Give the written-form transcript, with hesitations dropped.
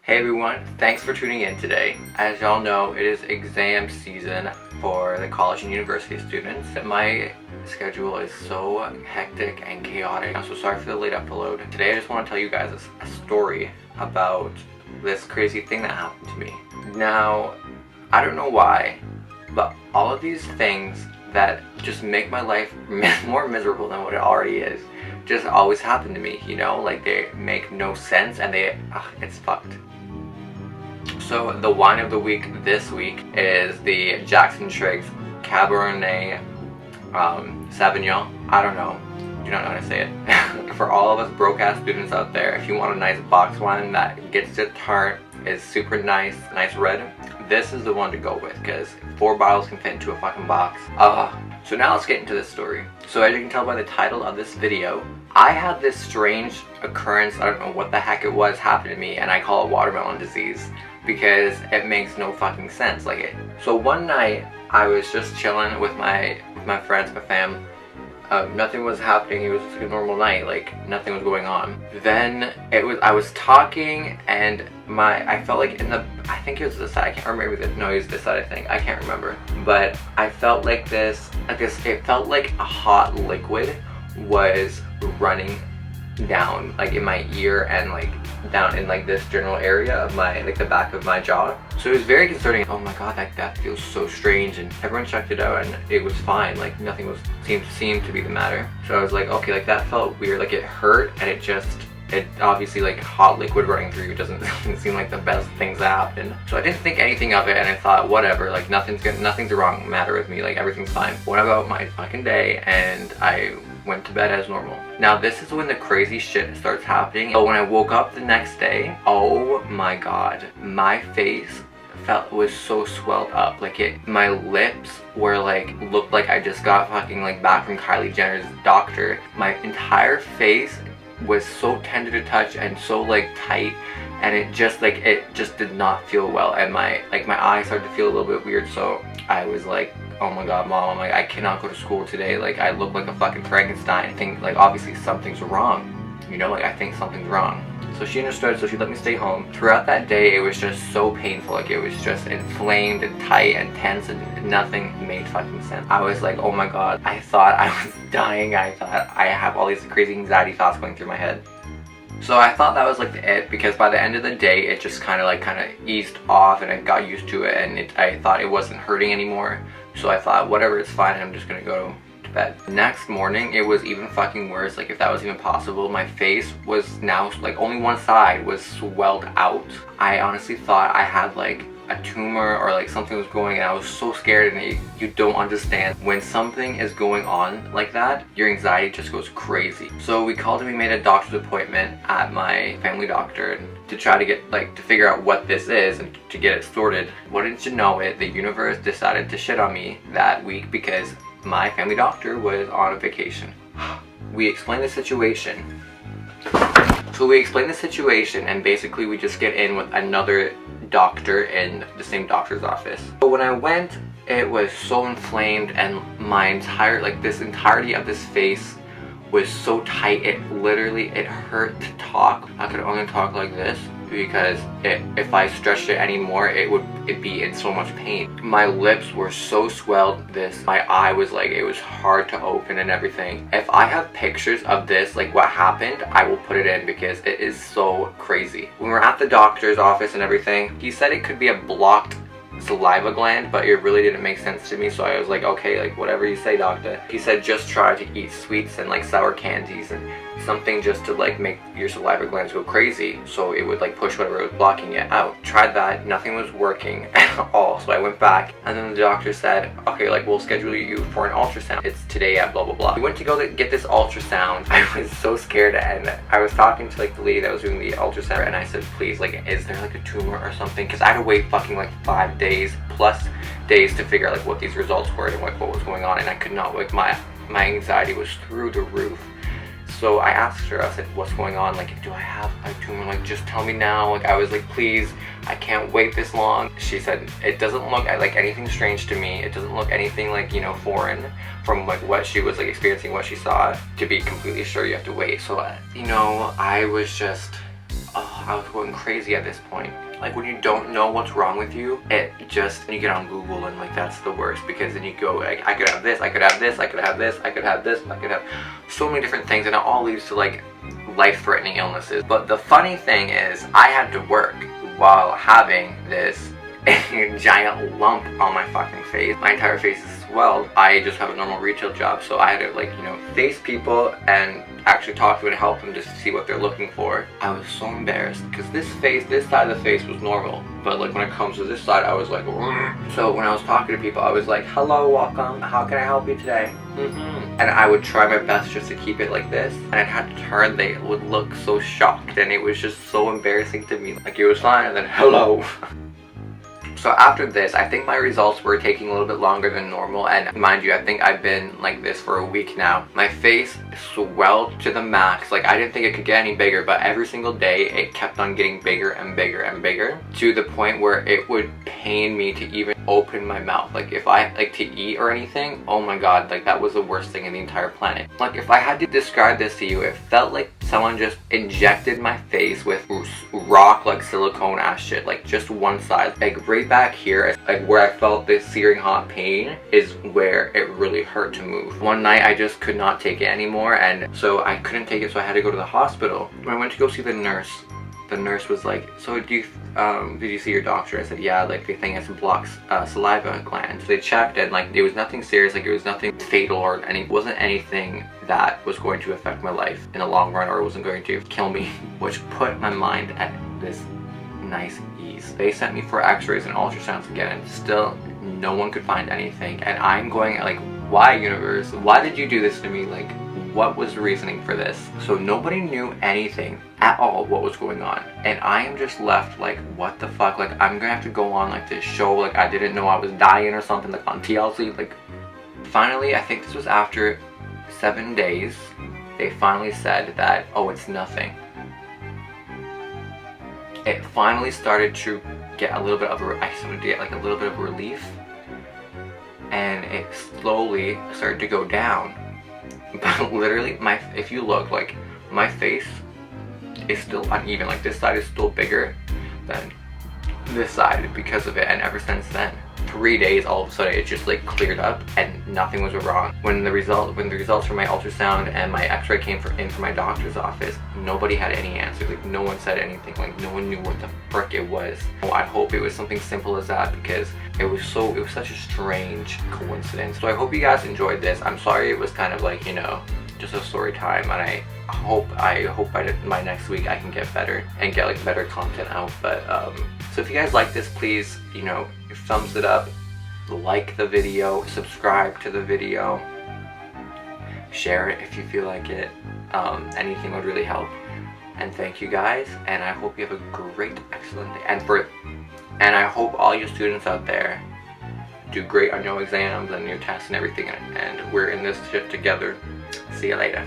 Hey everyone, thanks for tuning in today. As y'all know, it is exam season for the college and university students. My schedule is so hectic and chaotic. I'm so sorry for the late upload. Today I just want to tell you guys a story about this crazy thing that happened to me. Now, I don't know why, but all of these things that just make my life more miserable than what it already is just always happen to me, you know? Like, they make no sense and it's fucked. So the wine of the week this week is the Jackson Triggs Cabernet Sauvignon. I don't know. Do not know how to say it. For all of us broke-ass students out there, if you want a nice box wine that gets it tart, is super nice red, this is the one to go with, because 4 bottles can fit into a fucking box. So now let's get into this story. So as you can tell by the title of this video, I had this strange occurrence, I don't know what the heck it was, happen to me, and I call it watermelon disease because it makes no fucking sense. So one night I was just chilling with my friends, my fam. Nothing was happening. It was just like a normal night, like nothing was going on. Then I was talking and I felt like I think it was this side, I can't remember, no, it was this side, I think, I can't remember. But I felt like it felt like a hot liquid was running down like in my ear and like down in like this general area of my, like the back of my jaw. So it was very concerning. Oh my god, that feels so strange, and everyone checked it out and it was fine, like nothing seemed to be the matter. So I was like, okay, like that felt weird, like it hurt, and it obviously, like hot liquid running through you doesn't seem like the best things to happen. So I didn't think anything of it, and I thought, whatever, like nothing's the wrong matter with me, like everything's fine. Went about my fucking day and I went to bed as normal. Now this is when the crazy shit starts happening. So when I woke up the next day, oh my god, my face was so swelled up. My lips were looked like I just got fucking back from Kylie Jenner's doctor. My entire face was so tender to touch and so tight, and it just did not feel well, and my eyes started to feel a little bit weird. So I was like, oh my god, mom, I cannot go to school today, I look like a fucking Frankenstein. I think obviously something's wrong, you know, I think something's wrong. So she understood, so she let me stay home. Throughout that day, it was just so painful, it was just inflamed and tight and tense, and nothing made fucking sense. I was like, oh my god, I thought I was dying. I thought I have all these crazy anxiety thoughts going through my head. So I thought that was it, because by the end of the day, it just kind of eased off, and I got used to it, and I thought it wasn't hurting anymore. So I thought, whatever, it's fine, I'm just gonna go to bed. Next morning, it was even fucking worse, if that was even possible. My face was now, only one side was swelled out. I honestly thought I had, a tumor or something was going, and I was so scared, and you don't understand. When something is going on like that, your anxiety just goes crazy. So we called and we made a doctor's appointment at my family doctor to try to get, to figure out what this is and to get it sorted. Wouldn't you know it, the universe decided to shit on me that week because my family doctor was on a vacation. We explained the situation. So we explained the situation, and basically we just get in with another doctor in the same doctor's office. But when I went, it was so inflamed, and my entire, this entirety of this face was so tight, it hurt to talk. I could only talk like this because if I stretched it anymore, it'd be in so much pain. My lips were so swelled, my eye was it was hard to open and everything. If I have pictures of this, what happened, I will put it in because it is so crazy. When we're at the doctor's office and everything, he said it could be a blocked saliva gland, but it really didn't make sense to me, so I was like, okay, whatever you say, doctor. He said just try to eat sweets and sour candies and something just to make your saliva glands go crazy, so it would push whatever was blocking it out. Tried that, nothing was working at all. So I went back, and then the doctor said, okay, we'll schedule you for an ultrasound. It's today at blah blah blah. We went to go get this ultrasound. I was so scared, and I was talking to the lady that was doing the ultrasound, and I said, please, is there a tumor or something? Because I had to wait fucking 5 days plus days to figure out what these results were and what was going on, and I could not, my anxiety was through the roof. So I asked her, I said, what's going on? Do I have a tumor? Just tell me now. I was please, I can't wait this long. She said, it doesn't look like anything strange to me. It doesn't look anything foreign from what she was experiencing, what she saw. To be completely sure, you have to wait. So, I was just, oh I was going crazy at this point. Like when you don't know what's wrong with you, you get on Google and like that's the worst, because then you go like, I could have this, I could have this, I could have this, I could have this, I could have so many different things, and it all leads to like life-threatening illnesses. But the funny thing is, I had to work while having this giant lump on my fucking face. My entire face is swelled. I just have a normal retail job, so I had to like, you know, face people and actually talk to them and help them just to see what they're looking for. I was so embarrassed because this side of the face was normal, but like when it comes to this side, I was like, "Rrr." So when I was talking to people, I was like, hello, welcome, how can I help you today? And I would try my best just to keep it like this, and I'd have to turn, they would look so shocked, and it was just so embarrassing to me. Like it was fine, and then hello. So after this, I think my results were taking a little bit longer than normal, and mind you, I think I've been like this for a week now. My face swelled to the max. Like I didn't think it could get any bigger, but every single day it kept on getting bigger and bigger and bigger, to the point where it would pain me to even open my mouth. Like if I like to eat or anything, oh my god, like that was the worst thing in the entire planet. Like if I had to describe this to you, it felt like someone just injected my face with rock like silicone ass shit, like just one side. Like right back here, like where I felt this searing hot pain is where it really hurt to move. One night I just could not take it anymore, and so I couldn't take it, so I had to go to the hospital. When I went to go see the nurse was like, so did you see your doctor? I said, yeah, like they think it's blocked saliva gland. So they checked, and like it was nothing serious, like it was nothing fatal, or it wasn't anything that was going to affect my life in the long run, or it wasn't going to kill me, which put my mind at this nice ease. They sent me for x-rays and ultrasounds again, and still no one could find anything. And I'm going like, why, universe? Why did you do this to me? Like, what was the reasoning for this? So nobody knew anything at all what was going on, and I am just left like, what the fuck? Like I'm gonna have to go on like this show like I didn't know I was dying or something, like on TLC. Like finally, I think this was after 7 days, they finally said that, oh, it's nothing. It finally started to get a little bit of I started to get like a little bit of relief, and it slowly started to go down. But literally, if you look, like my face is still uneven. Like this side is still bigger than this side because of it, and ever since then, 3 days, all of a sudden it just like cleared up and nothing was wrong. When the results from my ultrasound and my x-ray came in from my doctor's office, nobody had any answers. Like no one said anything. Like no one knew what the frick it was. Well, I hope it was something simple as that, because it was such a strange coincidence. So I hope you guys enjoyed this. I'm sorry it was kind of like, you know, just a story time, and I hope by my next week I can get better and get like better content out. But so if you guys like this, please, you know, thumbs it up, like the video, subscribe to the video, share it if you feel like it. Anything would really help. And thank you guys, and I hope you have a great, excellent day. And I hope all you students out there do great on your exams and your tests and everything, and we're in this shit together. See you later.